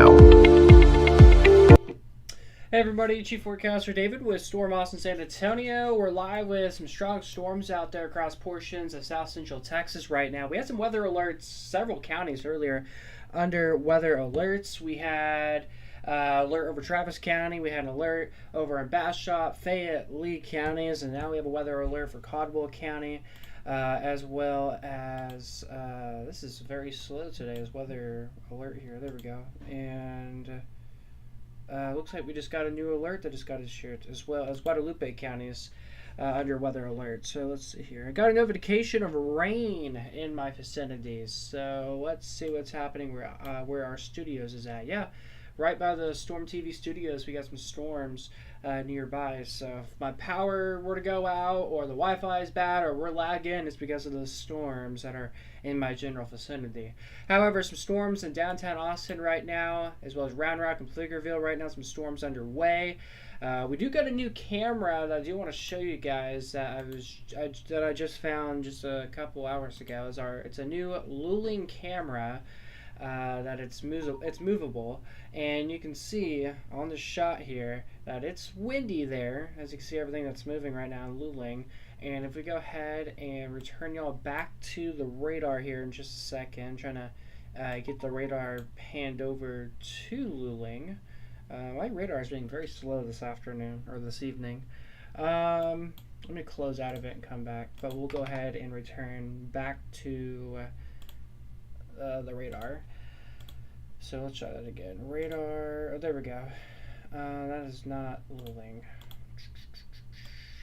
now. Hey everybody, Chief Forecaster David with Storm Austin, San Antonio. We're live with some strong storms out there across portions of south central Texas right now. We had some weather alerts, several counties earlier under weather alerts. We had alert over Travis County. We had an alert over in Bastrop, Fayette, Lee counties, and now we have a weather alert for Caldwell County, as well as this is very slow today. This weather alert here. There we go. And looks like we just got a new alert that just got issued, as well as Guadalupe counties under weather alert. So let's see here. I got a notification of rain in my vicinity. So let's see what's happening where our studios is at. Yeah, right by the Storm TV studios, we got some storms nearby. So if my power were to go out, or the Wi-Fi is bad, or we're lagging, it's because of the storms that are in my general vicinity. However, some storms in downtown Austin right now, as well as Round Rock and Pflugerville right now. Some storms underway. We do got a new camera that I do want to show you guys that I just found just a couple hours ago. It's a new Luling camera. That it's movable, and you can see on the shot here that it's windy there, as you can see everything that's moving right now in Luling. And if we go ahead and return y'all back to the radar here in just a second, trying to get the radar panned over to Luling. My radar is being very slow this afternoon, or this evening. Let me close out of it and come back, but we'll go ahead and return back to the radar. So let's try that again. Radar. Oh, there we go. That is not Luling.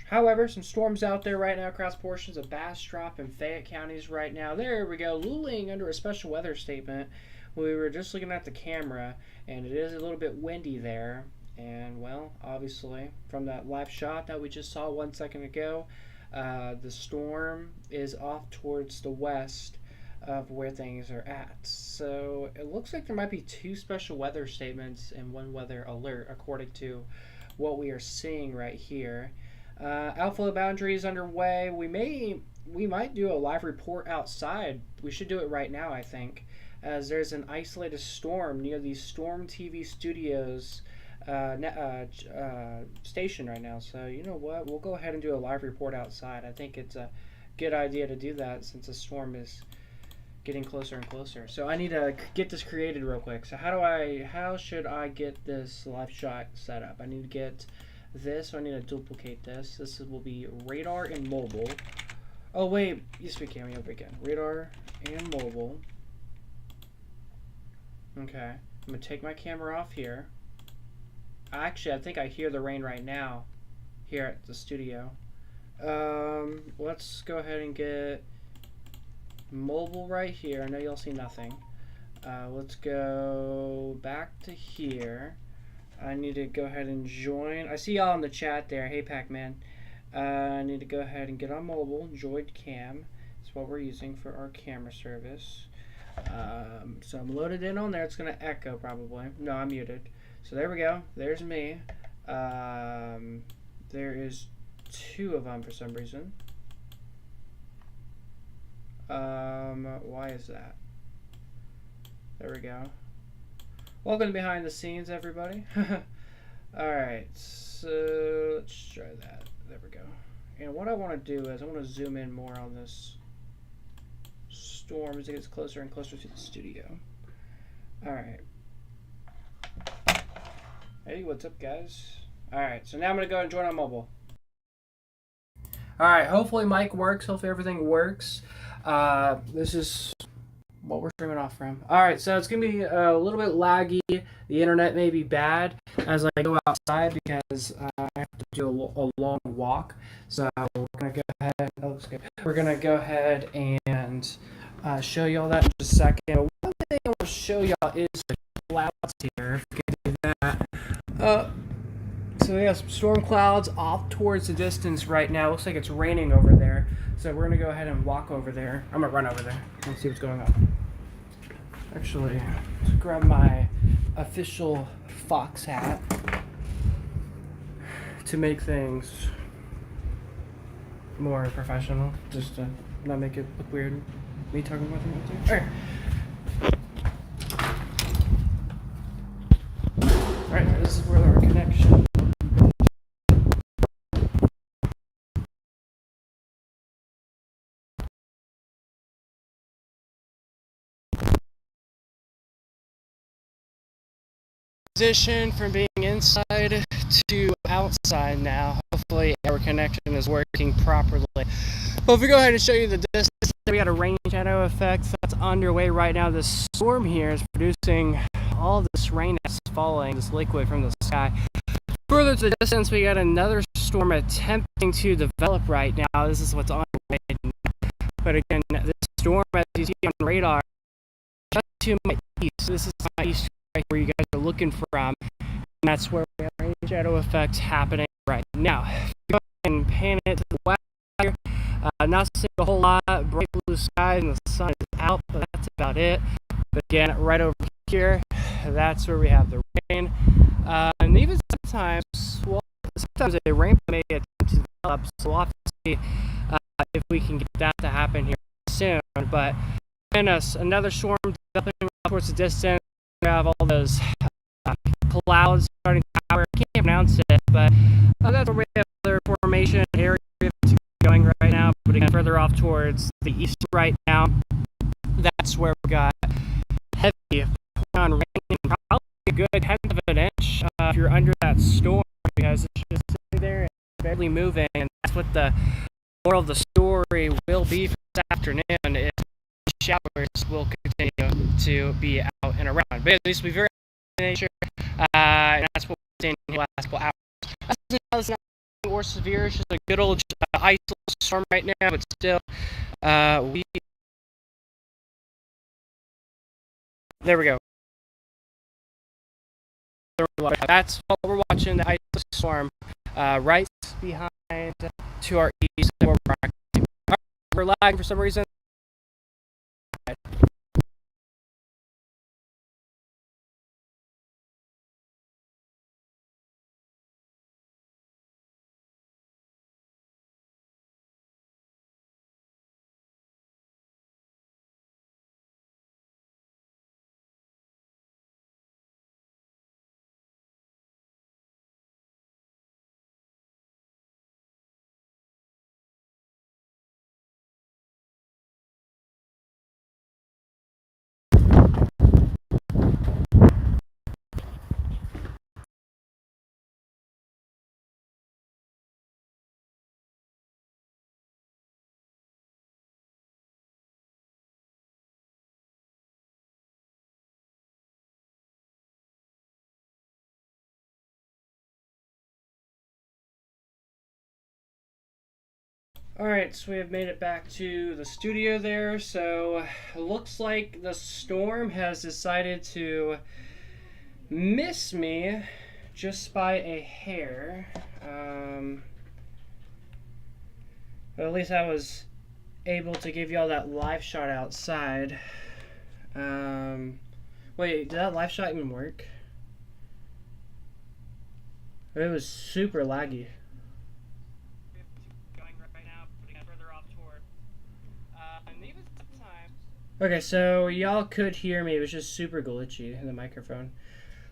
However, some storms out there right now across portions of Bastrop and Fayette counties right now. There we go. Luling under a special weather statement. We were just looking at the camera, and it is a little bit windy there. And, well, obviously, from that live shot that we just saw 1 second ago, the storm is off towards the west of where things are at. So it looks like there might be two special weather statements and one weather alert, according to what we are seeing right here. Outflow boundary is underway. We might do a live report outside. We should do it right now, I think, as there's an isolated storm near the Storm TV studios station right now. So you know what, we'll go ahead and do a live report outside. I think it's a good idea to do that since the storm is getting closer and closer. So I need to get this created real quick. So how should I get this live shot set up? I need to get this, so I need to duplicate this. This will be radar and mobile. Oh wait, yes we can, again. Radar and mobile. Okay, I'm gonna take my camera off here. Actually, I think I hear the rain right now here at the studio. Let's go ahead and get mobile right here. I know y'all see nothing. Let's go back to here. I need to go ahead and join. I see y'all in the chat there. Hey Pac-Man. I need to go ahead and get on mobile. Joined cam. That's what we're using for our camera service. So I'm loaded in on there. It's gonna echo probably. No, I'm muted. So there we go. There's me. There is two of them for some reason. Why is that? There we go. Welcome to behind the scenes, everybody. Alright, so let's try that. There we go. And what I want to do is I want to zoom in more on this storm as it gets closer and closer to the studio. Alright. Hey, what's up, guys? Alright, so now I'm going to go and join on mobile. Alright, hopefully mic works. Hopefully everything works. This is what we're streaming off from. Alright, so it's going to be a little bit laggy. The internet may be bad as I go outside because I have to do a long walk. So we're going to go ahead. Oh, looks good. We're going to go ahead and show y'all that in just a second. But one thing I want to show y'all is the clouds here. If you can do that. So we have some storm clouds off towards the distance right now. Looks like it's raining over there. So we're going to go ahead and walk over there. I'm going to run over there and see what's going on. Actually, let's grab my official Fox hat to make things more professional. Just to not make it look weird. Me talking about things. Alright. Alright, this is where our connection. Transition from being inside to outside now. Hopefully our connection is working properly. Well, if we go ahead and show you the distance, we got a rain shadow effect that's underway right now. This storm here is producing all this rain that's falling, this liquid from the sky. Further to the distance, we got another storm attempting to develop right now. This is what's on the way. But again, this storm, as you see on radar, just to my east. This is my east right where you guys are looking from. And that's where we have a rain shadow effect happening right now. Go ahead and pan it to the west here. Not seeing a whole lot, bright blue skies and the sun is out, but that's about it. But again, right over here, that's where we have the rain. And even sometimes, well, sometimes a rainbow may attempt to develop, so we'll have to see if we can get that to happen here soon. But then another storm developing towards the distance. We have all those clouds starting to power. I can't pronounce it, but that's where we have other formation area going right now. But again, further off towards the east right now, that's where we got heavy on rain, probably a good tenth of an inch if you're under that storm, because it's just sitting there and barely moving. And that's what the moral of the story will be for this afternoon. Is showers will continue to be out and around, but at least we're very nature, and that's what we're seeing in the last couple hours. It's not or severe, it's just a good old isolated storm right now, but still, there we go. That's what we're watching, the isolated storm, right behind to our east. We're lagging for some reason. Alright, so we have made it back to the studio there. So it looks like the storm has decided to miss me just by a hair. But at least I was able to give y'all that live shot outside. Wait, did that live shot even work? It was super laggy. Okay, so y'all could hear me. It was just super glitchy in the microphone.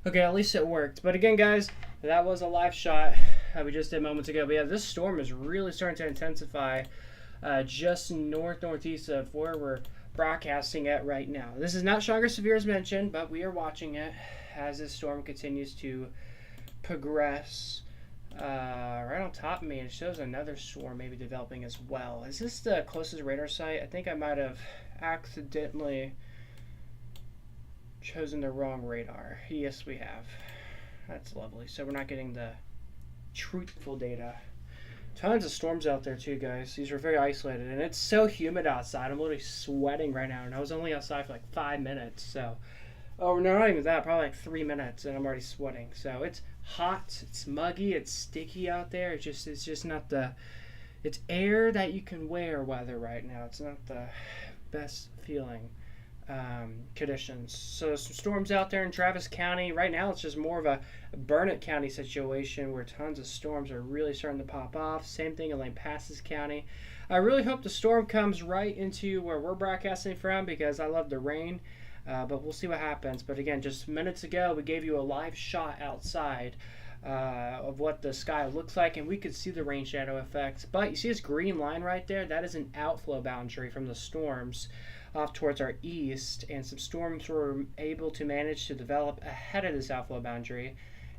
Okay, at least it worked. But again, guys, that was a live shot we just did moments ago. But yeah, this storm is really starting to intensify just northeast of where we're broadcasting at right now. This is not strong or severe as mentioned, but we are watching it as this storm continues to progress. Right on top of me, it shows another storm maybe developing as well. Is this the closest radar site? I think I might have accidentally chosen the wrong radar. Yes, we have. That's lovely. So we're not getting the truthful data. Tons of storms out there too, guys. These are very isolated, and it's so humid outside. I'm literally sweating right now, and I was only outside for like 5 minutes. So, oh no, not even that. Probably like 3 minutes, and I'm already sweating. So it's hot, it's muggy, it's sticky out there. It's just not the. It's air that you can wear weather right now. It's not the best feeling conditions. So some storms out there in Travis County. Right now it's just more of a Burnett County situation where tons of storms are really starting to pop off. Same thing in Lampasas County. I really hope the storm comes right into where we're broadcasting from because I love the rain. But we'll see what happens. But again, just minutes ago, we gave you a live shot outside of what the sky looks like, and we could see the rain shadow effects. But you see this green line right there? That is an outflow boundary from the storms off towards our east, and some storms were able to manage to develop ahead of this outflow boundary.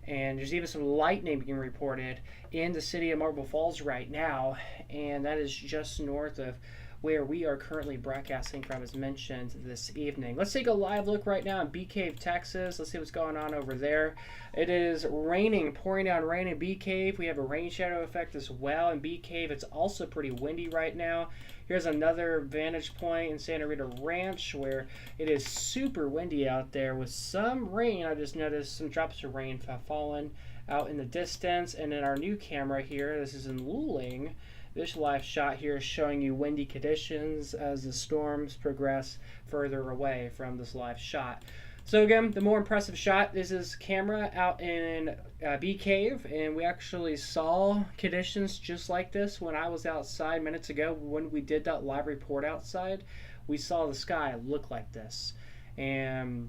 And there's even some lightning being reported in the city of Marble Falls right now, and that is just north of where we are currently broadcasting from, as mentioned this evening. Let's take a live look right now in Bee Cave, Texas. Let's see what's going on over there. It is raining, pouring down rain in Bee Cave. We have a rain shadow effect as well in Bee Cave. It's also pretty windy right now. Here's another vantage point in Santa Rita Ranch where it is super windy out there with some rain. I just noticed some drops of rain have fallen out in the distance. And in our new camera here, this is in Luling. This live shot here is showing you windy conditions as the storms progress further away from this live shot. So again, the more impressive shot, this is camera out in Bee Cave, and we actually saw conditions just like this when I was outside minutes ago. When we did that live report outside, we saw the sky look like this, and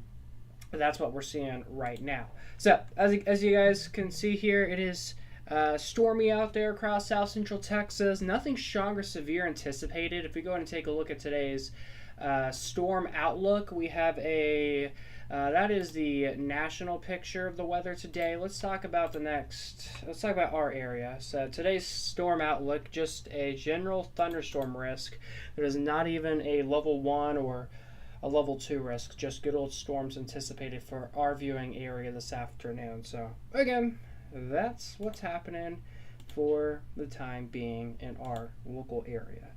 that's what we're seeing right now. So as you guys can see here, it is stormy out there across south central Texas. Nothing strong or severe anticipated. If we go ahead and take a look at today's storm outlook, we have a that is the national picture of the weather today. Let's talk about let's talk about our area. So today's storm outlook, just a general thunderstorm risk. There is not even a level 1 or a level 2 risk, just good old storms anticipated for our viewing area this afternoon. So again, that's what's happening for the time being in our local area.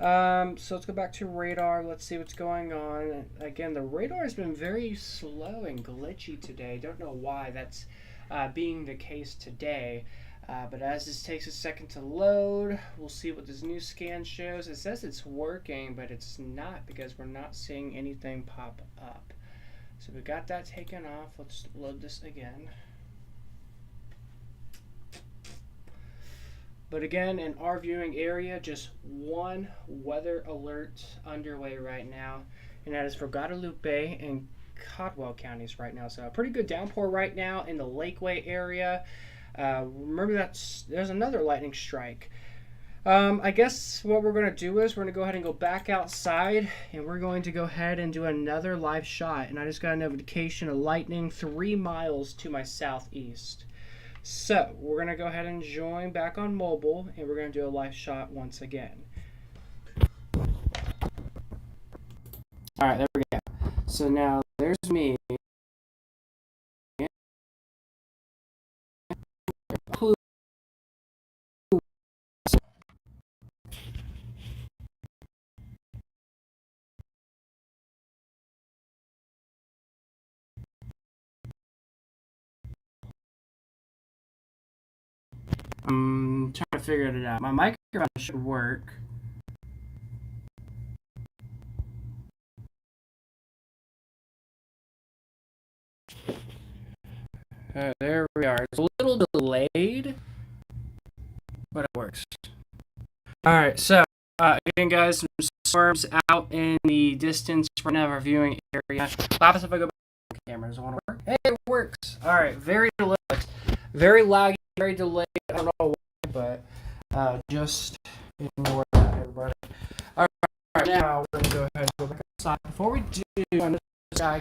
So let's go back to radar. Let's see what's going on. Again, the radar has been very slow and glitchy today. Don't know why that's being the case today. But as this takes a second to load, we'll see what this new scan shows. It says it's working, but it's not because we're not seeing anything pop up. So we got that taken off. Let's load this again. But again, in our viewing area, just one weather alert underway right now, and that is for Guadalupe and Caldwell counties right now. So a pretty good downpour right now in the Lakeway area. Remember there's another lightning strike. I guess what we're going to do is we're going to go ahead and go back outside, and we're going to go ahead and do another live shot. And I just got a notification of lightning 3 miles to my southeast. So we're going to go ahead and join back on mobile, and we're going to do a live shot once again. All right, there we go. So now there's me. I'm trying to figure it out. My microphone should work. There we are. It's a little delayed, but it works. All right, so again, guys, some storms out in the distance right now of our viewing area. Laugh if I go back to the camera. Does it want to work? Hey, it works. All right, very delayed, very laggy, very delayed. I don't know why, but just ignore that, everybody. All right, now we're gonna go ahead and go back outside. Before we do, on this sky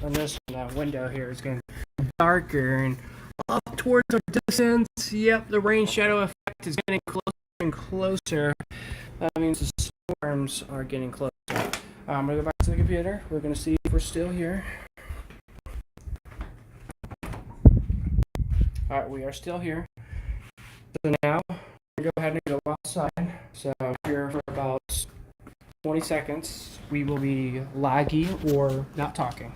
on this window here is getting darker and up towards our distance. Yep, the rain shadow effect is getting closer and closer. That means the storms are getting closer. I'm gonna go back to the computer. We're gonna see if we're still here. All right, we are still here. So now we're gonna go ahead and go outside. So here for about 20 seconds, we will be laggy or not talking.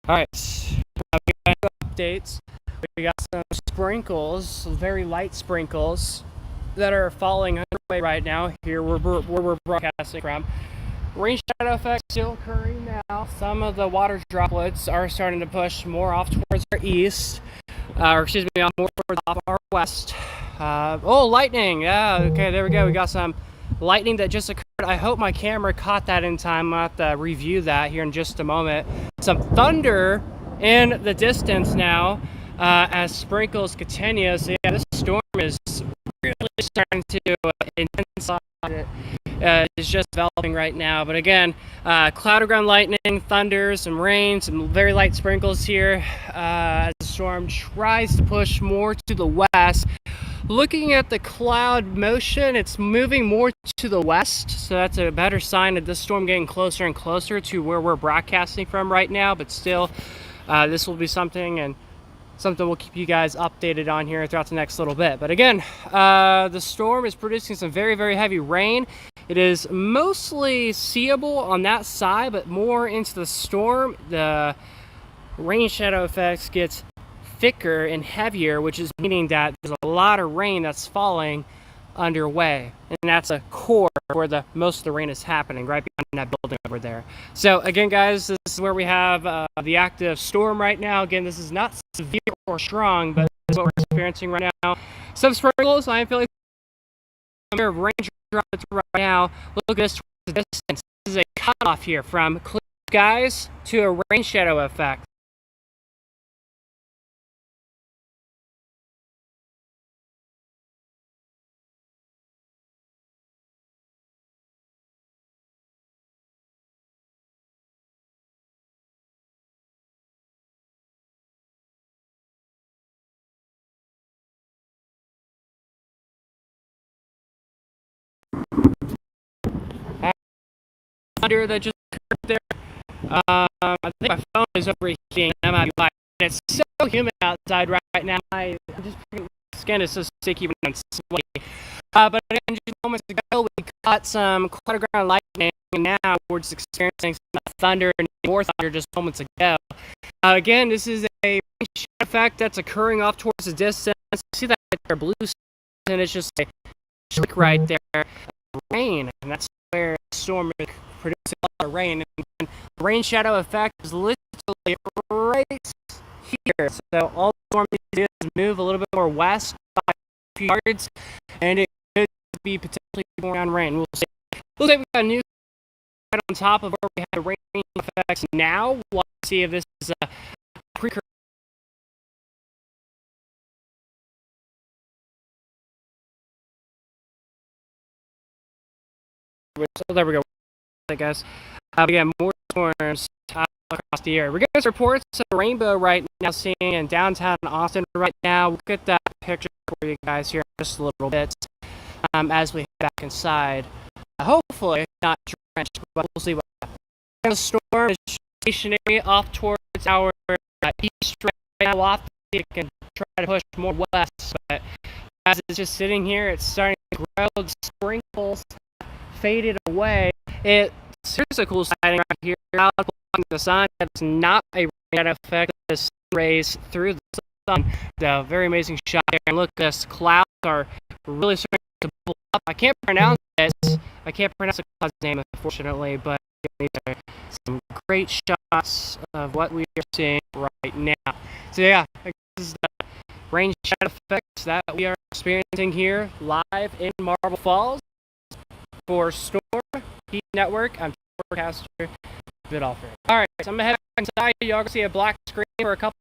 All right, we got updates. We got some sprinkles, very light sprinkles that are falling underway right now. Here where we're broadcasting from. Rain shadow effect still occurring now. Some of the water droplets are starting to push more off towards our east, or excuse me, more towards off our west. Oh, lightning! Yeah, okay, there we go. We got some lightning that just occurred. I hope my camera caught that in time. I'll have to review that here in just a moment. Some thunder in the distance now as sprinkles continue. So yeah, this storm is really starting to intensify. Is just developing right now. But again, cloud of ground lightning, thunder, some rain, some very light sprinkles here as the storm tries to push more to the west. Looking at the cloud motion, it's moving more to the west, so that's a better sign of this storm getting closer and closer to where we're broadcasting from right now. But still, this will be something we'll keep you guys updated on here throughout the next little bit. But again, the storm is producing some very, very heavy rain. It is mostly seeable on that side, but more into the storm, the rain shadow effects gets thicker and heavier, which is meaning that there's a lot of rain that's falling underway, and that's a core where the most of the rain is happening, right behind that building over there. So again, guys, this is where we have the active storm right now. Again, this is not severe or strong, but this is what we're experiencing right now. Some sprinkles. I am feeling some rain droplets right now. Look at this towards the distance. This is a cutoff here from clear skies to a rain shadow effect. Thunder that just occurred there. I think my phone is overheating. It's so humid outside right now. My skin is so sticky and sweaty. But again, just moments ago, we caught some cloud of ground lightning, and now we're just experiencing some thunder and more thunder just moments ago. Again, this is a effect that's occurring off towards the distance. You see that right there, blue, and it's just a slick right there. Rain, and that's where the storm is producing a lot of rain. And the rain shadow effect is literally right here. So all the storm needs to do is move a little bit more west by a few yards, and it could be potentially pouring down rain. We'll see. Looks like we got a new right on top of where we had the rain effects. Now we'll see if this is a precursor. So there we go. I guess. Again, more storms across the air. We're getting reports of a rainbow right now, seeing in downtown Austin right now. We'll get that picture for you guys here in just a little bit as we head back inside. Hopefully not drenched, but we'll see what happens. The storm is stationary off towards our east right now. We'll have to see if it can try to push more west, but as it's just sitting here, it's starting to grow. The sprinkles faded away. Here's a cool sighting right here. Out along the sun, it's not a rain effect. The sun rays through the sun. The very amazing shot there. And look, this clouds are really starting to blow up. I can't pronounce this. I can't pronounce the cloud's name, unfortunately, but these are some great shots of what we are seeing right now. So yeah, this is the rain shadow effects that we are experiencing here live in Marble Falls for Storm Heat Network. I'm Forecaster David Alford. All right, so I'm gonna head back inside. Y'all gonna see a black screen for a couple.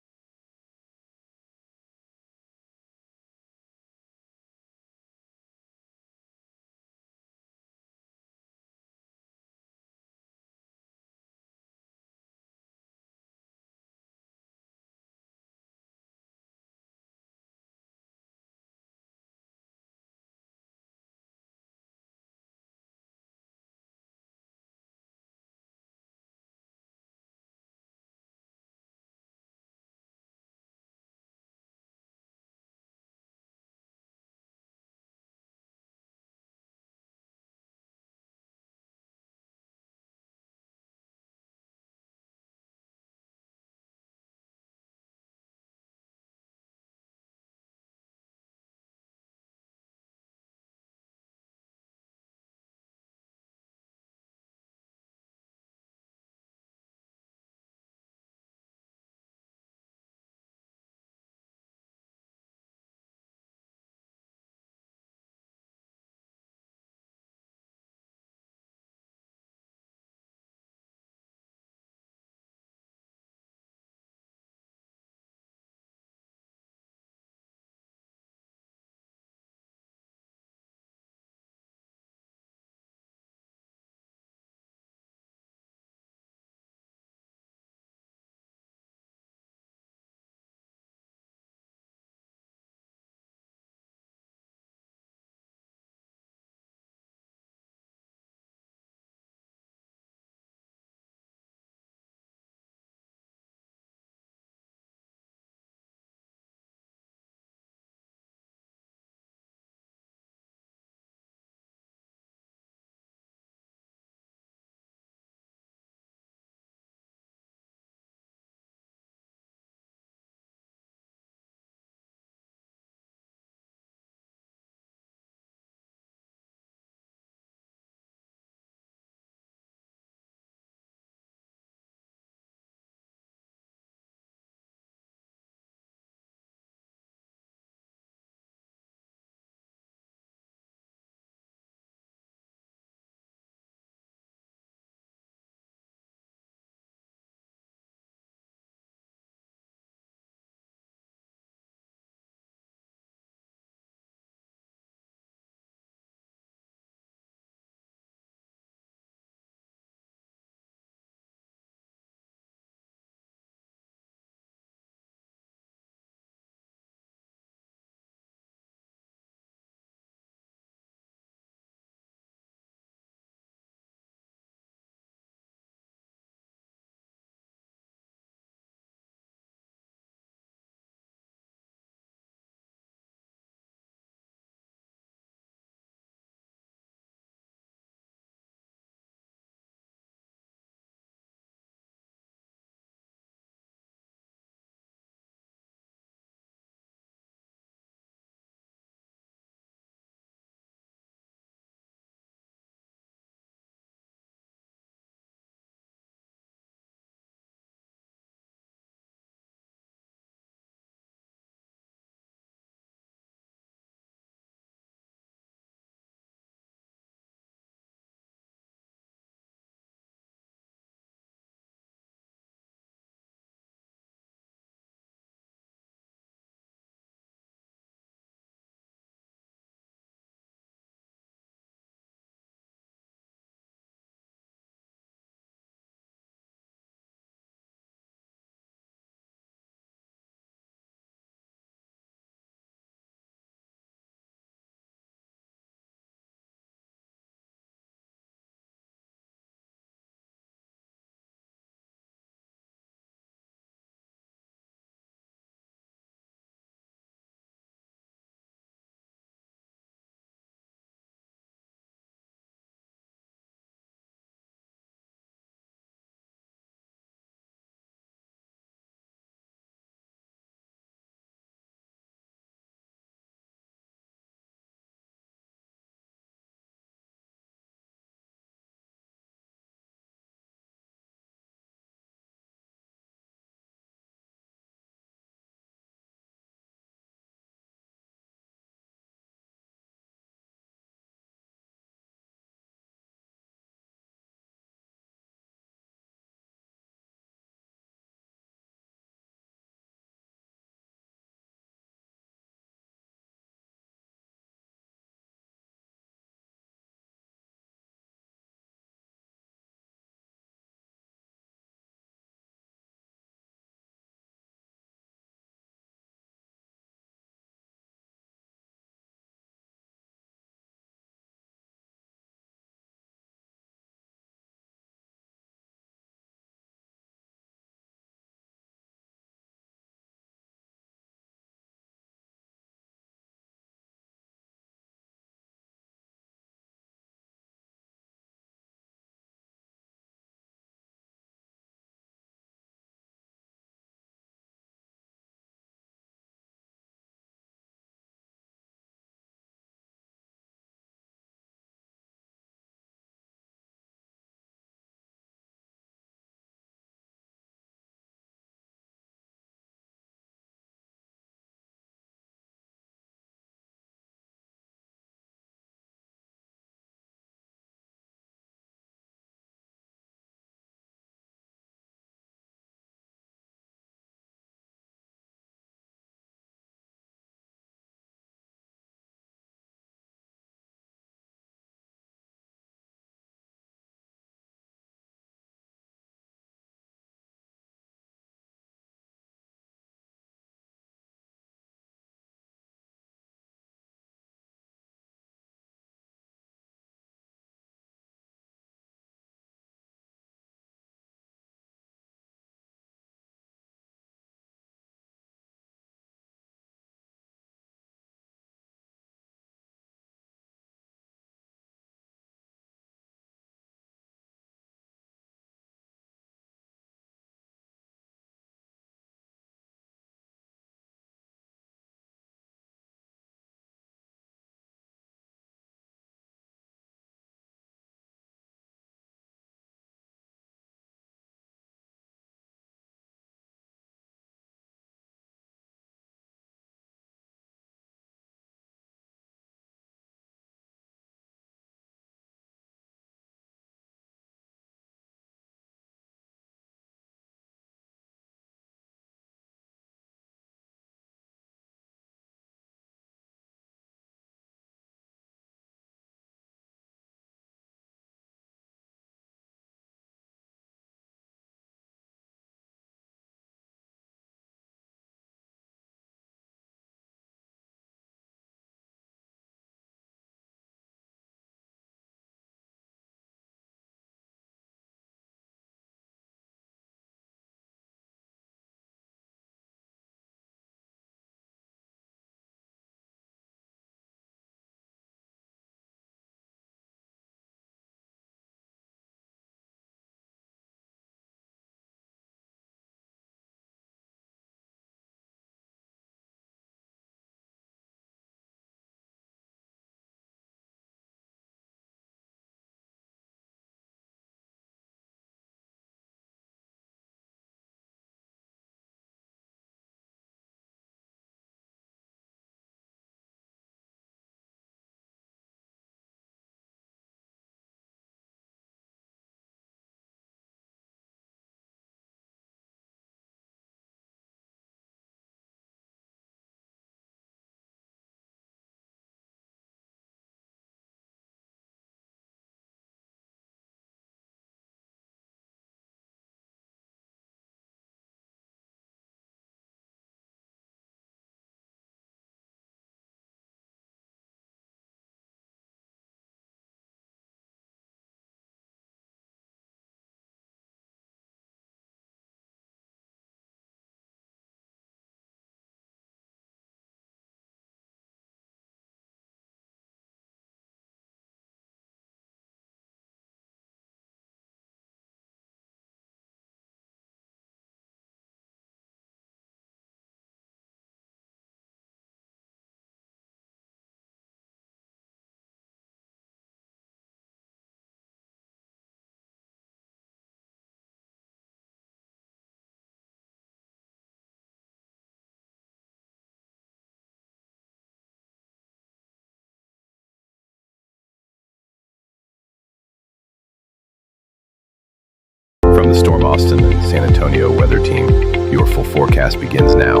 the Storm Austin and San Antonio weather team. Your full forecast begins now.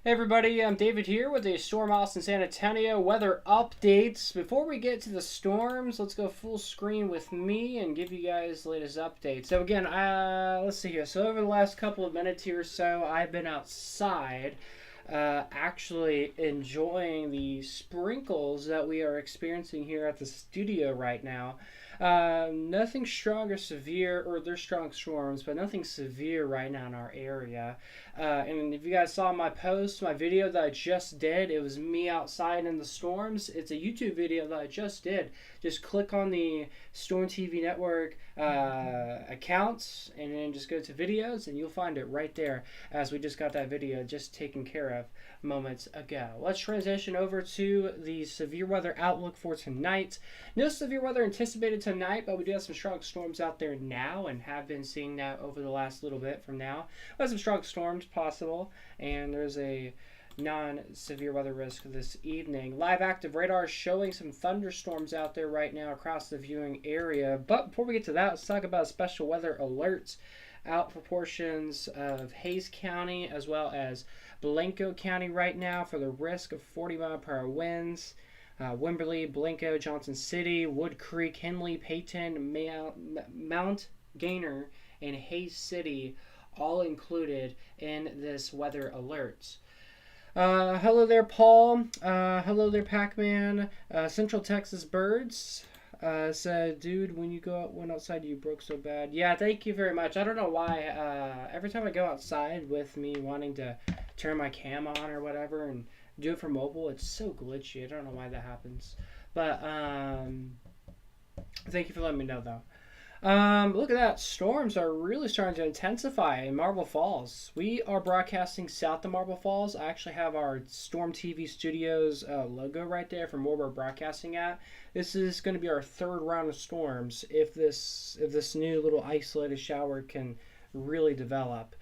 Hey everybody, I'm David here with the Storm Austin San Antonio weather updates. Before we get to the storms, let's go full screen with me and give you guys the latest updates. So again, let's see here. So over the last couple of minutes here or so, I've been outside actually enjoying the sprinkles that we are experiencing here at the studio right now. Nothing strong or severe, or there's strong storms, but nothing severe right now in our area. And if you guys saw my post, my video that I just did, it was me outside in the storms. It's a YouTube video that I just did. Just click on the Storm TV Network accounts and then just go to videos and you'll find it right there, as we just got that video just taken care of moments ago. Let's transition over to the severe weather outlook for tonight. No severe weather anticipated tonight, but we do have some strong storms out there now and have been seeing that over the last little bit from now. We have some strong storms possible, and there's a non-severe weather risk this evening. Live active radar showing some thunderstorms out there right now across the viewing area. But before we get to that, let's talk about special weather alerts out for portions of Hays County as well as Blanco County right now for the risk of 40-mile-per-hour winds. Wimberley, Blanco, Johnson City, Wood Creek, Henley, Peyton, Mount Gaynor, and Hays City all included in this weather alerts. Hello there, Paul. Hello there, Pac-Man. Central Texas Birds said, dude, when you went outside, you broke so bad. Yeah, thank you very much. I don't know why. Every time I go outside with me wanting to turn my cam on or whatever and do it for mobile, it's so glitchy. I don't know why that happens. But thank you for letting me know, though. Look at that. Storms are really starting to intensify in Marble Falls. We are broadcasting south of Marble Falls. I actually have our Storm TV Studios logo right there from where we're broadcasting at. This is going to be our third round of storms if this new little isolated shower can really develop.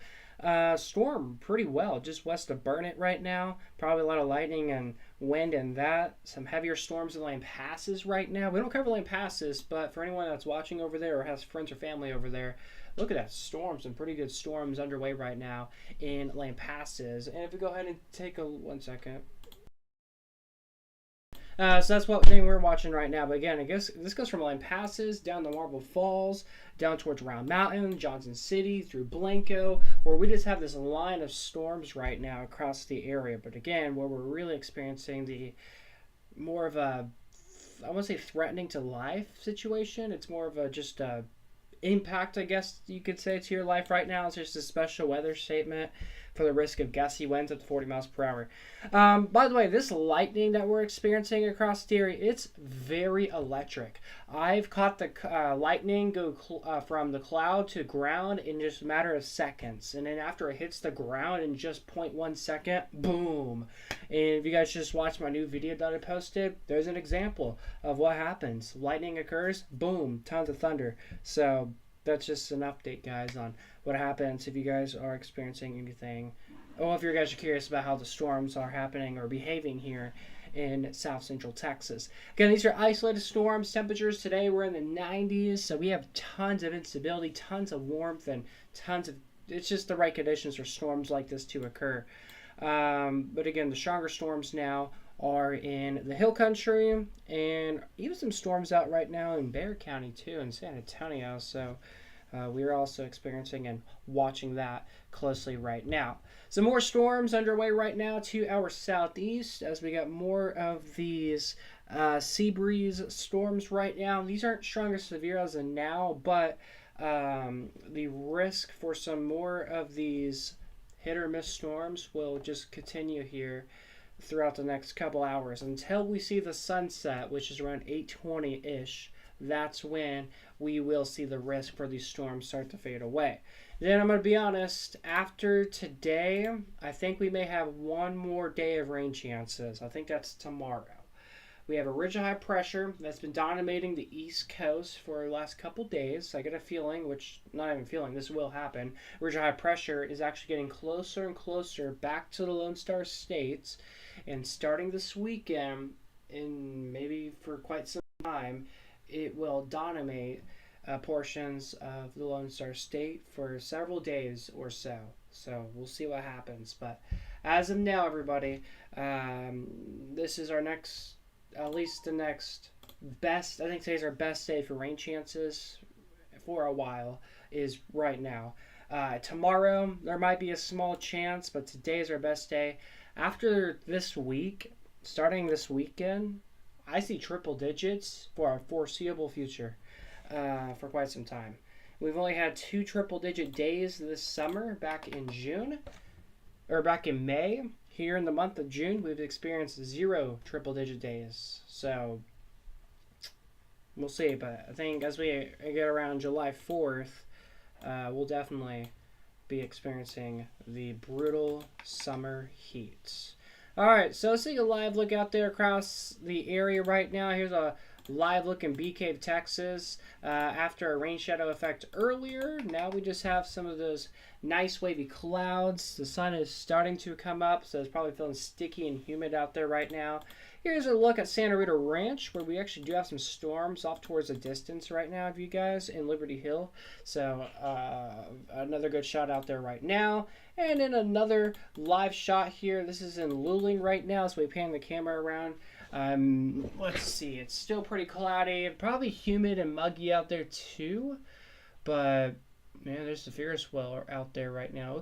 Storm pretty well just west of Burnett right now. Probably a lot of lightning and wind and that. Some heavier storms in Lane Passes right now. We don't cover Lane Passes, but for anyone that's watching over there or has friends or family over there, look at that storm. Some pretty good storms underway right now in Lane Passes. And if we go ahead and take a 1 second. So that's what thing we're watching right now. But again, I guess this goes from Lane Passes down to Marble Falls, down towards Round Mountain, Johnson City, through Blanco, where we just have this line of storms right now across the area. But again, where we're really experiencing the more of a, I want to say threatening to life situation. It's more of a just a impact, I guess you could say, to your life right now. It's just a special weather statement for the risk of gusty winds up to 40 miles per hour. By the way, this lightning that we're experiencing across the area, it's very electric. I've caught the lightning go from the cloud to ground in just a matter of seconds. And then after it hits the ground in just 0.1 second, boom. And if you guys just watched my new video that I posted, there's an example of what happens. Lightning occurs, boom, tons of thunder. So that's just an update, guys, on what happens if you guys are experiencing anything. Or if you guys are curious about how the storms are happening or behaving here in South Central Texas. Again, these are isolated storms. Temperatures today were in the 90s, so we have tons of instability, tons of warmth, and it's just the right conditions for storms like this to occur. But again, the stronger storms now are in the Hill Country, and even some storms out right now in Bexar County too, in San Antonio. So we're also experiencing and watching that closely right now. Some more storms underway right now to our southeast as we got more of these sea breeze storms right now. These aren't strong or severe as of now, but the risk for some more of these hit or miss storms will just continue here throughout the next couple hours until we see the sunset, which is around 8:20-ish. That's when we will see the risk for these storms start to fade away. Then I'm going to be honest, after today, I think we may have one more day of rain chances. I think that's tomorrow. We have a ridge of high pressure that's been dominating the East Coast for the last couple days. I get a feeling, which not even feeling, this will happen. Ridge of high pressure is actually getting closer and closer back to the Lone Star States. And starting this weekend, and maybe for quite some time, it will dominate portions of the Lone Star State for several days or so. So we'll see what happens. But as of now, everybody, this is our next, at least the next best. I think today's our best day for rain chances for a while. Is right now. Tomorrow there might be a small chance, but today is our best day. After this week, starting this weekend, I see triple digits for our foreseeable future for quite some time. We've only had 2 triple-digit days this summer, back in May. Here in the month of June, we've experienced 0 triple-digit days. So we'll see, but I think as we get around July 4th, we'll definitely be experiencing the brutal summer heat. All right, so let's take a live look out there across the area right now. Here's a live look in Bee Cave, Texas. After a rain shadow effect earlier, now we just have some of those nice wavy clouds. The sun is starting to come up, so it's probably feeling sticky and humid out there right now. Here's a look at Santa Rita Ranch, where we actually do have some storms off towards the distance right now of you guys in Liberty Hill. So another good shot out there right now. And then another live shot here. This is in Luling right now, so we pan the camera around. Let's see, it's still pretty cloudy, probably humid and muggy out there too, but man, there's the Ferris wheel out there right now. It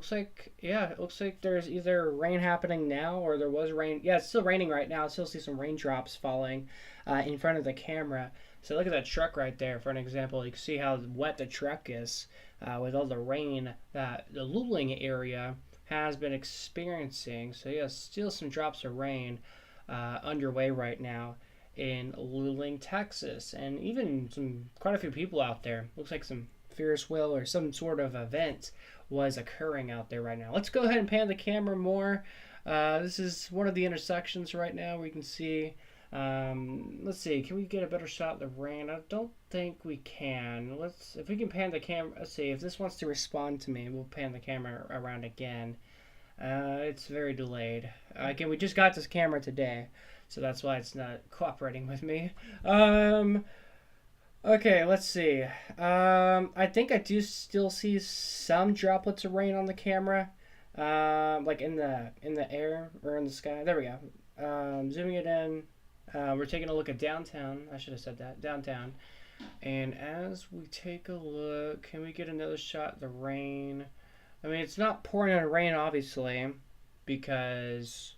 looks like there's either rain happening now, or there was rain. Yeah, it's still raining right now. I still see some raindrops falling in front of the camera. So look at that truck right there for an example. You can see how wet the truck is with all the rain that the Luling area has been experiencing. So yeah, still some drops of rain underway right now in Luling, Texas, and even quite a few people out there. Looks like some Ferris wheel or some sort of event was occurring out there right now. Let's go ahead and pan the camera more. This is one of the intersections right now where you can see. Let's see, can we get a better shot of the rain? I don't think we can. If we can pan the camera. Let's see if this wants to respond to me. We'll pan the camera around again. It's very delayed. Again, we just got this camera today, so that's why it's not cooperating with me. Okay, let's see. I think I do still see some droplets of rain on the camera, like in the air or in the sky. There we go. Zooming it in. We're taking a look at downtown. I should have said that. Downtown. And as we take a look, can we get another shot of the rain? I mean, it's not pouring in rain, obviously, because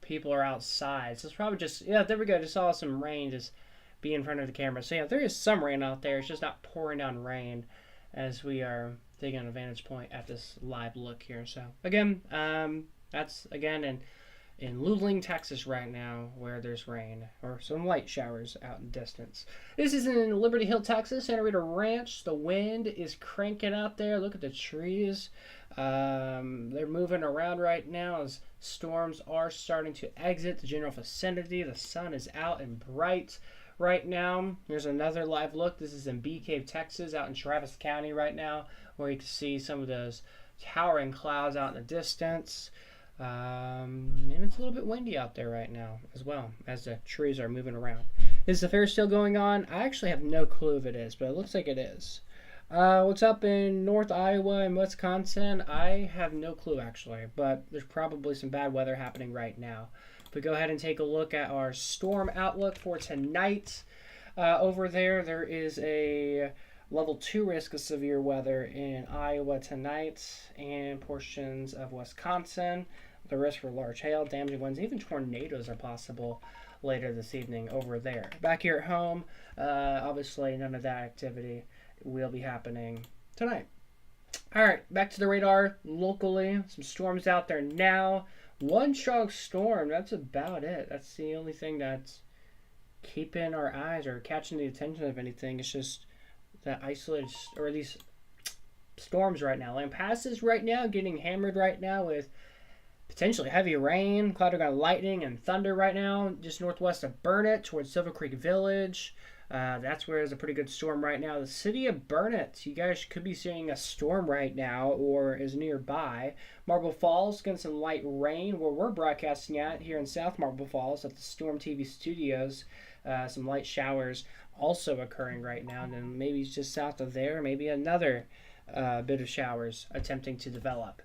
people are outside. So it's probably just, yeah, there we go. Just saw some rain just be in front of the camera. So yeah, there is some rain out there. It's just not pouring down rain as we are taking an vantage point at this live look here. So again, that's again in Luling, Texas right now, where there's rain or some light showers out in distance. This is in Liberty Hill, Texas, Santa Rita Ranch. The wind is cranking out there. Look at the trees. They're moving around right now as storms are starting to exit the general vicinity. The sun is out and bright right now. Here's another live look. This is in Bee Cave, Texas, out in Travis County right now, where you can see some of those towering clouds out in the distance. And it's a little bit windy out there right now as well as the trees are moving around. Is the fair still going on? I actually have no clue if it is, but it looks like it is. What's up in North Iowa and Wisconsin? I have no clue actually, but there's probably some bad weather happening right now. But go ahead and take a look at our storm outlook for tonight. Over there is a level 2 risk of severe weather in Iowa tonight and portions of Wisconsin. The risk for large hail, damaging winds, even tornadoes are possible later this evening over there. Back here at home, obviously none of that activity will be happening tonight. All right, back to the radar locally. Some storms out there now. One strong storm, that's about it. That's the only thing that's keeping our eyes or catching the attention of anything. It's just that isolated, or these storms right now. Land passes right now, getting hammered right now with potentially heavy rain, cloud lightning, and thunder right now, just northwest of Burnett towards Silver Creek Village. That's where there's a pretty good storm right now. The city of Burnett, you guys could be seeing a storm right now or is nearby. Marble Falls, getting some light rain where we're broadcasting at here in South Marble Falls at the Storm TV studios. Some light showers also occurring right now, and then maybe just south of there, maybe another bit of showers attempting to develop.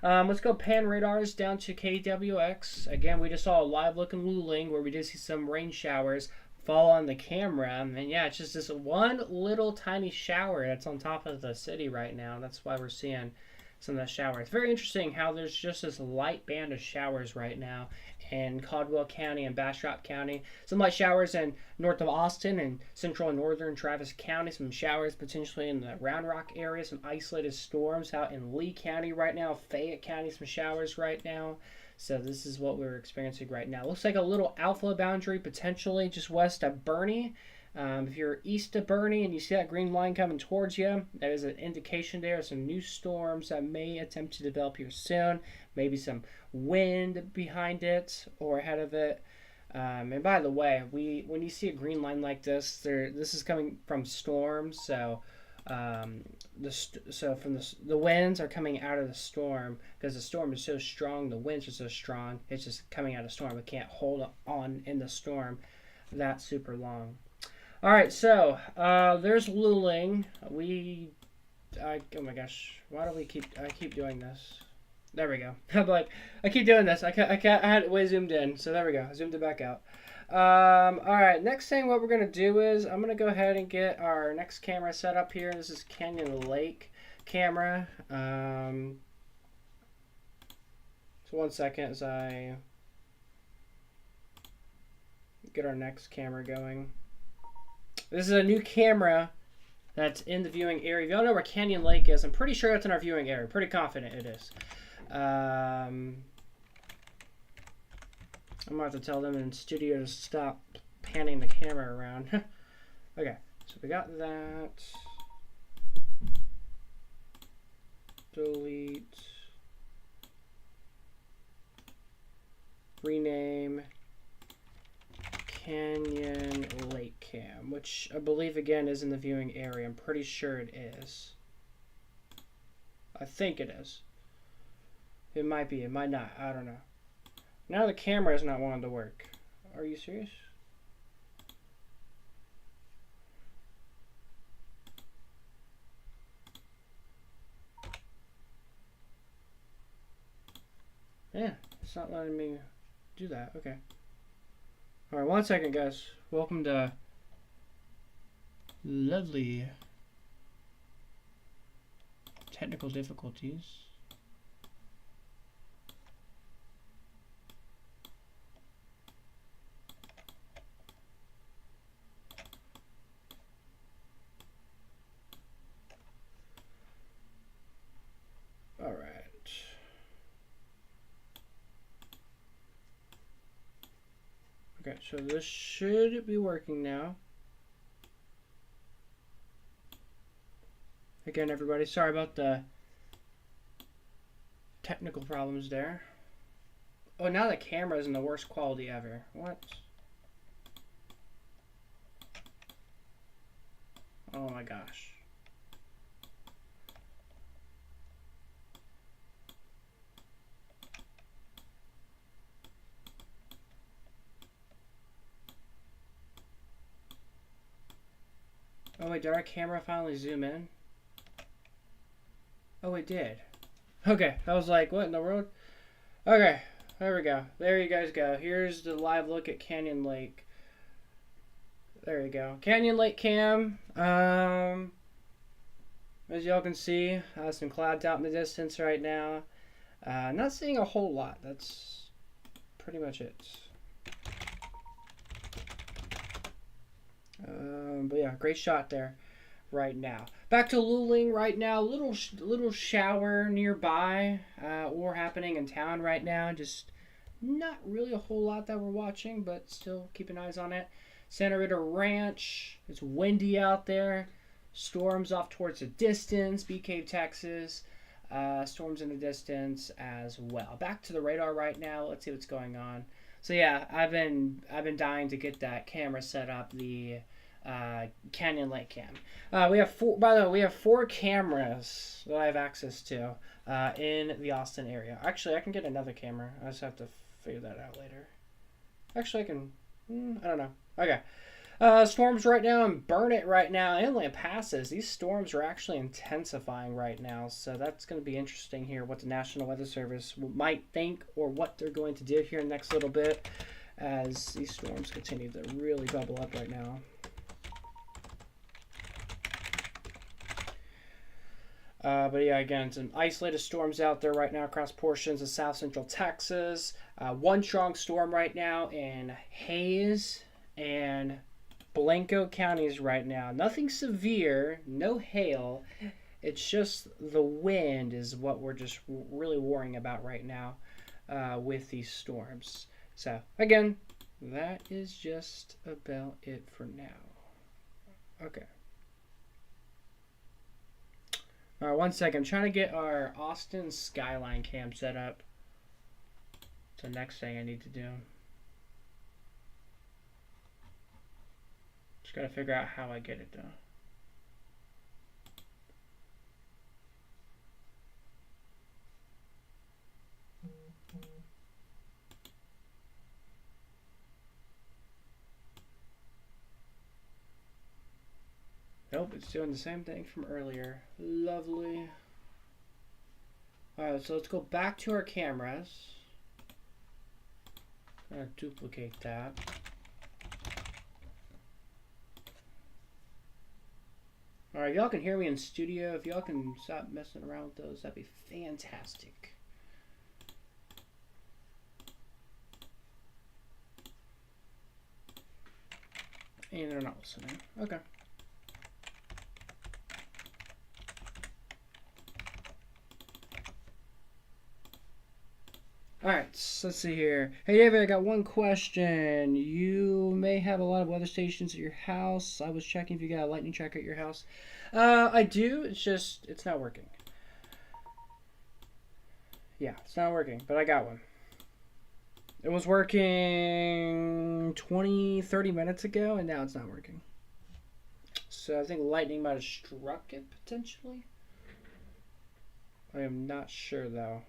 Let's go pan radars down to KWX. Again, we just saw a live look in Luling where we did see some rain showers fall on the camera. And yeah, it's just this one little tiny shower that's on top of the city right now. That's why we're seeing some of that shower. It's very interesting how there's just this light band of showers right now in Caldwell County and Bastrop County. Some light showers in north of Austin and central and northern Travis County. Some showers potentially in the Round Rock area. Some isolated storms out in Lee County right now. Fayette County, some showers right now. So this is what we're experiencing right now. Looks like a little alpha boundary potentially just west of Bernie. If you're east of Bernie and you see that green line coming towards you, that is an indication there of some new storms that may attempt to develop here soon. Maybe some wind behind it or ahead of it. And by the way, when you see a green line like this, this is coming from storms. So the winds are coming out of the storm because the storm is so strong. The winds are so strong. It's just coming out of the storm. It can't hold on in the storm that super long. All right, so there's Luling. Oh my gosh, why do I keep doing this? There we go. I'm like, I keep doing this. I had it way zoomed in, so there we go. I zoomed it back out. All right, next thing what we're gonna do is I'm gonna go ahead and get our next camera set up here. This is Canyon Lake camera. So 1 second as I get our next camera going. This is a new camera that's in the viewing area. If y'all know where Canyon Lake is, I'm pretty sure it's in our viewing area. Pretty confident it is. I'm going to have to tell them in studio to stop panning the camera around. Okay, so we got that. Delete. Rename. Canyon Lake Cam, which I believe again is in the viewing area. I'm pretty sure it is. I think it is. It might be, it might not. I don't know. Now the camera is not wanting to work. Are you serious? Yeah, it's not letting me do that. Okay. Alright, 1 second, guys. Welcome to lovely technical difficulties. Alright. Okay, so this should be working now. Again, everybody, sorry about the technical problems there. Oh, now the camera is in the worst quality ever. What? Oh my gosh. Oh wait, did our camera finally zoom in? Oh, it did. Okay, I was like, what in the world? Okay, there we go. There you guys go. Here's the live look at Canyon Lake. There you go. Canyon Lake cam. As y'all can see, some clouds out in the distance right now. Not seeing a whole lot. That's pretty much it. But yeah, great shot there right now. Back to Luling right now. Little shower nearby or happening in town right now. Just not really a whole lot that we're watching, but still keeping eyes on it. Santa Rita Ranch. It's windy out there. Storms off towards the distance. Bee Cave, Texas. Storms in the distance as well. Back to the radar right now. Let's see what's going on. So yeah, I've been dying to get that camera set up. The Canyon Lake Cam. We have four. By the way, we have 4 cameras that I have access to in the Austin area. Actually, I can get another camera. I just have to figure that out later. Actually, I can. I don't know. Okay. Storms right now and Burn It right now. Inland Passes. These storms are actually intensifying right now, so that's going to be interesting here. What the National Weather Service might think or what they're going to do here in the next little bit, as these storms continue to really bubble up right now. But yeah, again, some isolated storms out there right now across portions of south central Texas. One strong storm right now in Hayes and Blanco counties right now. Nothing severe, no hail. It's just the wind is what we're just really worrying about right now with these storms. So, again, that is just about it for now. Okay. All right, 1 second. I'm trying to get our Austin skyline cam set up. It's the next thing I need to do. Just got to figure out how I get it done. Nope, it's doing the same thing from earlier. Lovely. Alright, so let's go back to our cameras. I'm going to duplicate that. Alright, y'all can hear me in studio. If y'all can stop messing around with those, that'd be fantastic. And they're not listening. Okay. Alright, so let's see here. Hey David, I got one question. You may have a lot of weather stations at your house. I was checking if you got a lightning tracker at your house. I do, it's not working. Yeah, it's not working, but I got one. It was working 20-30 minutes ago, and now it's not working. So I think lightning might have struck it, potentially. I am not sure, though.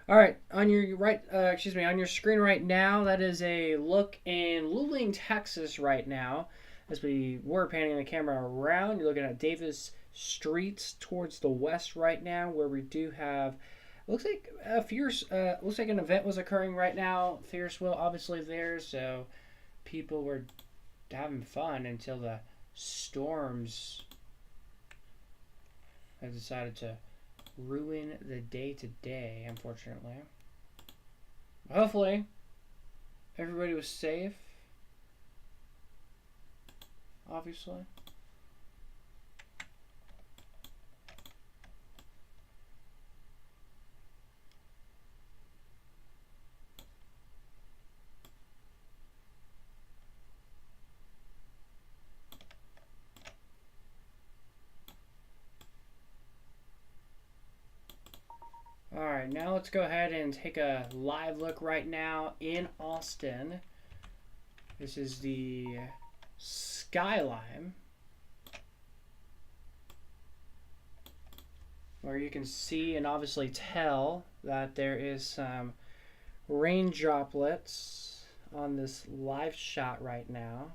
All right, on your on your screen right now, that is a look in Luling, Texas right now. As we were panning the camera around, you're looking at Davis Streets towards the west right now, where we do have, looks like an event was occurring right now. Fierce will obviously there, so people were having fun until the storms have decided to ruin the day-to-day, unfortunately. Hopefully, everybody was safe. Obviously. Alright, now let's go ahead and take a live look right now in Austin. This is the skyline, where you can see and obviously tell that there is some rain droplets on this live shot right now.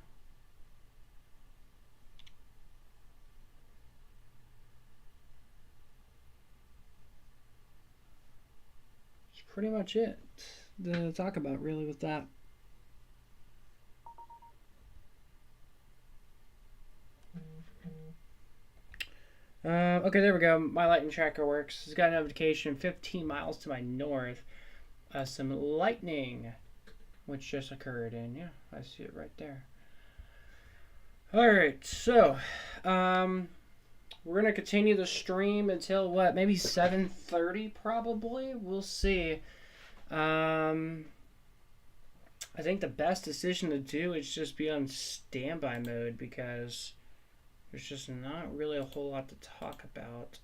Pretty much it to talk about really with that. Okay, there we go. My lightning tracker works. It's got a notification 15 miles to my north. Some lightning, which just occurred, and yeah, I see it right there. Alright, so we're going to continue the stream until what? Maybe 7:30 probably? We'll see. I think the best decision to do is just be on standby mode, because there's just not really a whole lot to talk about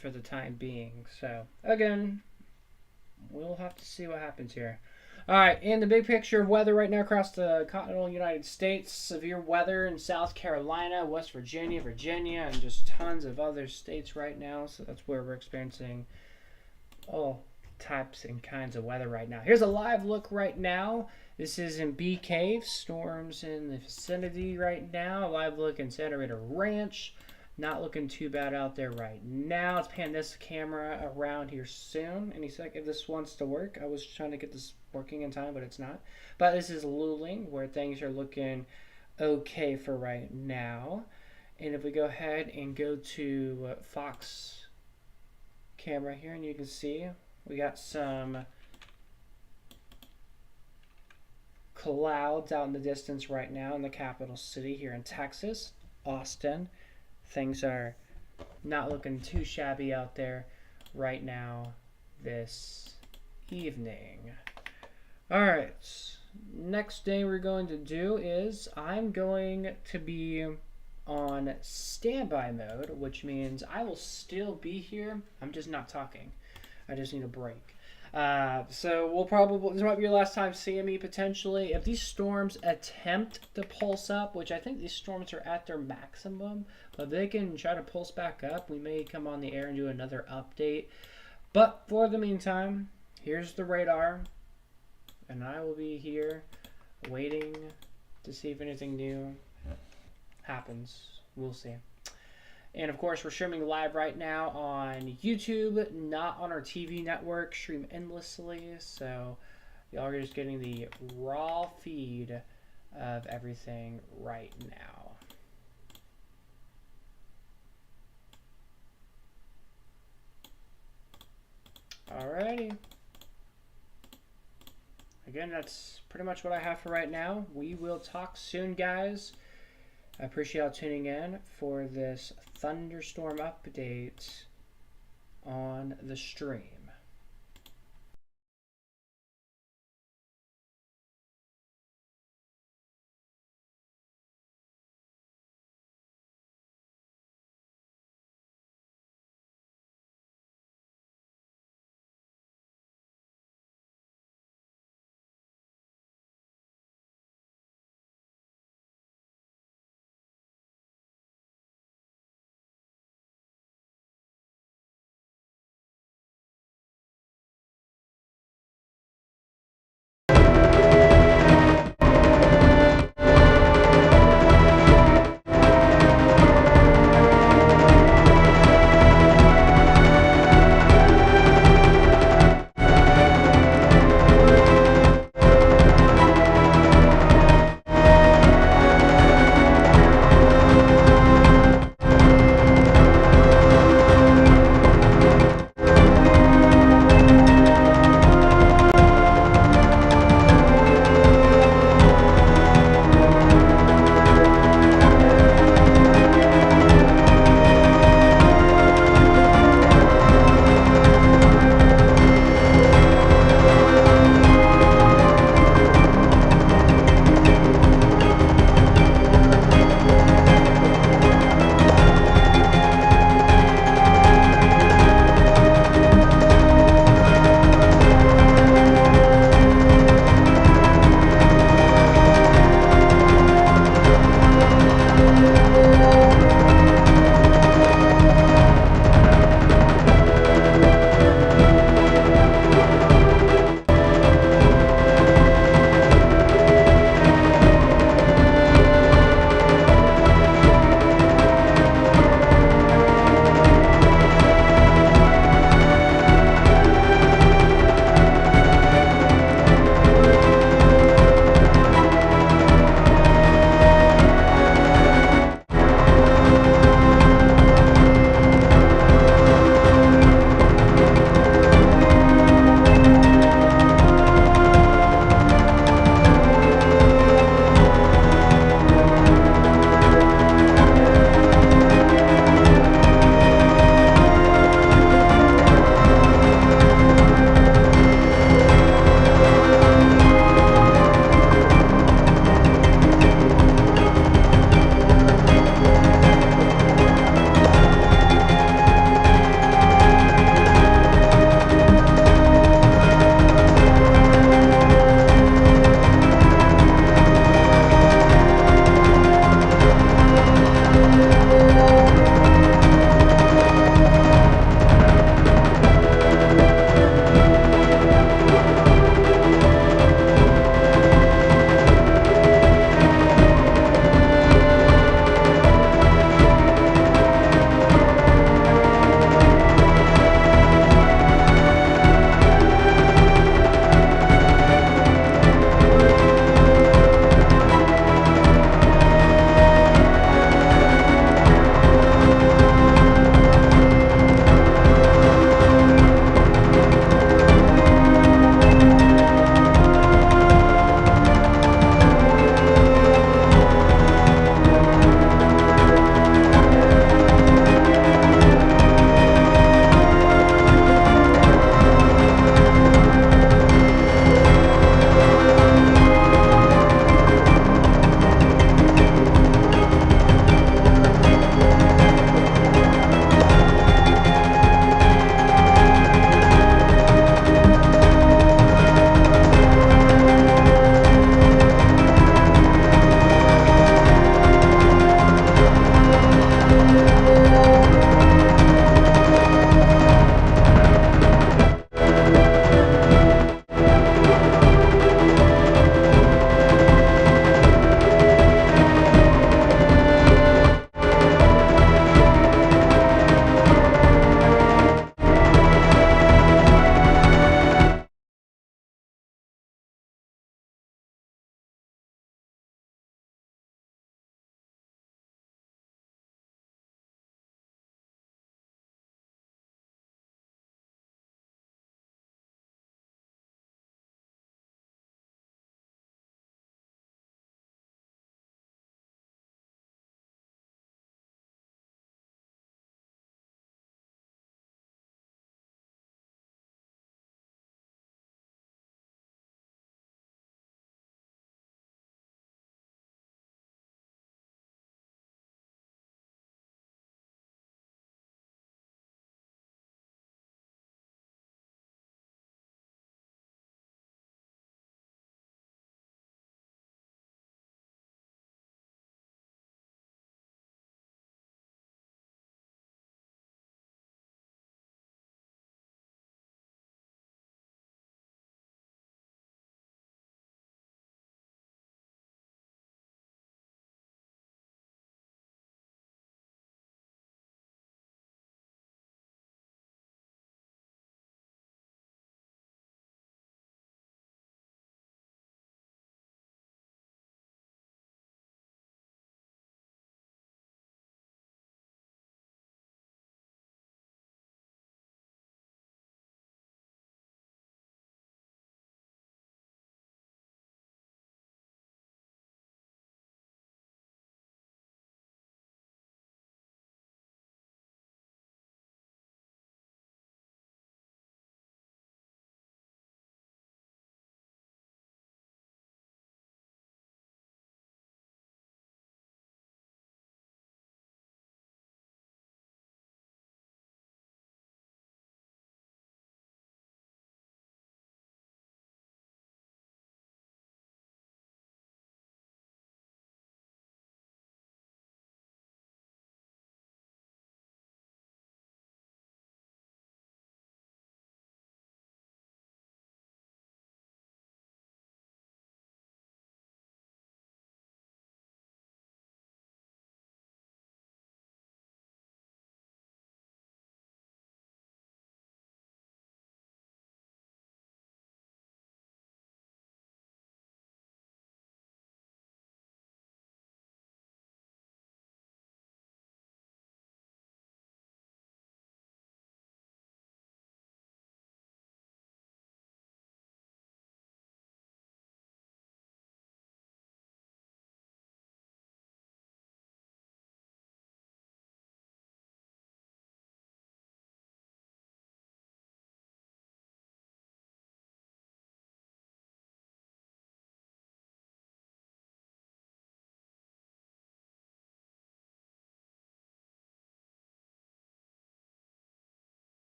for the time being. So, again, we'll have to see what happens here. All right, and the big picture of weather right now across the continental United States. Severe weather in South Carolina, West Virginia, and just tons of other states right now. So that's where we're experiencing all types and kinds of weather right now. Here's a live look right now. This is in Bee Cave. Storms in the vicinity right now. A live look in Santa Rita Ranch. Not looking too bad out there right now. Let's pan this camera around here soon. Any sec if this wants to work. I was trying to get this working in time, but it's not. But this is Luling, where things are looking okay for right now. And if we go ahead and go to Fox camera here, and you can see we got some clouds out in the distance right now in the capital city here in Texas, Austin. Things are not looking too shabby out there right now this evening. All right, next thing we're going to do is I'm going to be on standby mode, which means I will still be here. I'm just not talking. I just need a break. So we'll probably, this might be your last time seeing me potentially. If these storms attempt to pulse up, which I think these storms are at their maximum, but if they can try to pulse back up, we may come on the air and do another update. But for the meantime, here's the radar, and I will be here waiting to see if anything new happens. We'll see. And of course, we're streaming live right now on YouTube, not on our TV network. Stream endlessly, so y'all are just getting the raw feed of everything right now. Alrighty. Again, that's pretty much what I have for right now. We will talk soon, guys. I appreciate y'all tuning in for this thunderstorm update on the stream.